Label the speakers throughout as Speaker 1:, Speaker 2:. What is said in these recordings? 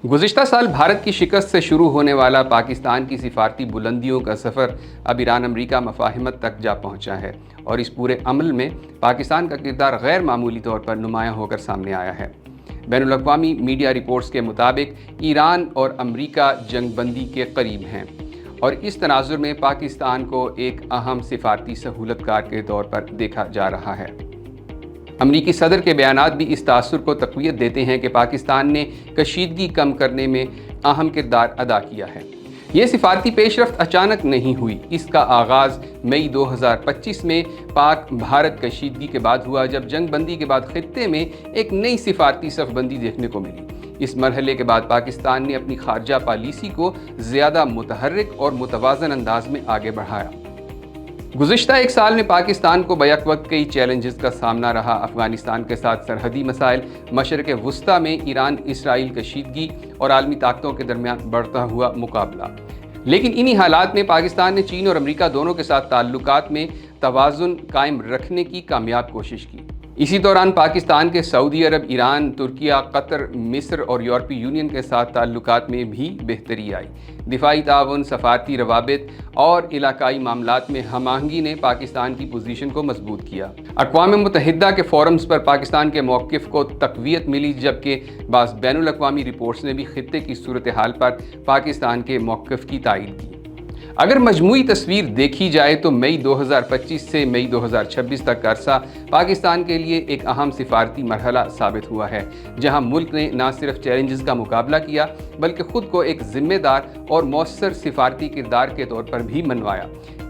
Speaker 1: गुज़िश्ता साल भारत की शिकस्त से शुरू होने वाला पाकिस्तान की सिफारती बुलंदियों का सफ़र अब ईरान अमरीका मफाहिमत तक जा पहुंचा है और इस पूरे अमल में पाकिस्तान का किरदार गैर मामूली तौर पर नुमायां होकर सामने आया है। बैनुल-अक़वामी मीडिया रिपोर्ट्स के मुताबिक ईरान और अमरीका जंगबंदी के करीब हैं और इस तनाज़ुर में पाकिस्तान को एक अहम सिफारती सहूलतकार के तौर पर देखा जा रहा है। अमरीकी सदर के बयानात भी इस तासुर को तक़वियत देते हैं कि पाकिस्तान ने कशीदगी कम करने में अहम किरदार अदा किया है। ये सिफारती पेशरफ्त अचानक नहीं हुई। इसका आगाज़ मई 2025 में पाक भारत कशीदगी के बाद हुआ, जब जंगबंदी के बाद खित्ते में एक नई सिफारती सफ़बंदी देखने को मिली। इस मरहले के बाद पाकिस्तान ने अपनी खारजा पॉलिसी को ज़्यादा मुतहर्रिक और मुतवाज़न अंदाज में आगे बढ़ाया। गुज़िश्ता एक साल में पाकिस्तान को बैक वक्त कई चैलेंजेस का सामना रहा। अफ़गानिस्तान के साथ सरहदी मसाइल, मशरक़ वुस्ता में ईरान इसराइल कशीदगी और आलमी ताकतों के दरमियान बढ़ता हुआ मुकाबला। लेकिन इन्हीं हालात में पाकिस्तान ने चीन और अमरीका दोनों के साथ ताल्लुकात में तवाज़ुन कायम रखने की कामयाब कोशिश की। इसी दौरान पाकिस्तान के सऊदी अरब, ईरान, तुर्किया, कतर, मिस्र और यूरोपीय यूनियन के साथ ताल्लुकात में भी बेहतरी आई। दिफाई ताउन, सफारती रवाबित और इलाकाई मामलात में हम आहंगी ने पाकिस्तान की पोजीशन को मजबूत किया। अक़वाम मुत्तहिदा के फोरम्स पर पाकिस्तान के मौक़िफ़ को तक़वियत मिली, जबकि बाज़ बैनुल-अक़वामी रिपोर्ट्स ने भी खित्ते की सूरत हाल पर पाकिस्तान के मौक़िफ़ की तायीद की। अगर मजमूई तस्वीर देखी जाए तो मई 2025 से मई 2026 तक का अरसा पाकिस्तान के लिए एक अहम सिफारती मरहला साबित हुआ है, जहां मुल्क ने न सिर्फ चैलेंजेस का मुकाबला किया बल्कि ख़ुद को एक ज़िम्मेदार और मौसर सिफारती किरदार के तौर पर भी मनवाया।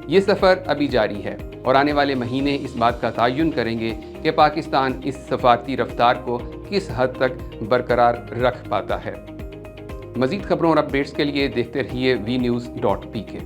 Speaker 1: ये सफ़र अभी जारी है और आने वाले महीने इस बात का तयन करेंगे कि पाकिस्तान इस सफारती रफ्तार को किस हद तक बरकरार रख पाता है। मज़ीद खबरों और अपडेट्स के लिए देखते रहिए vnews.pk।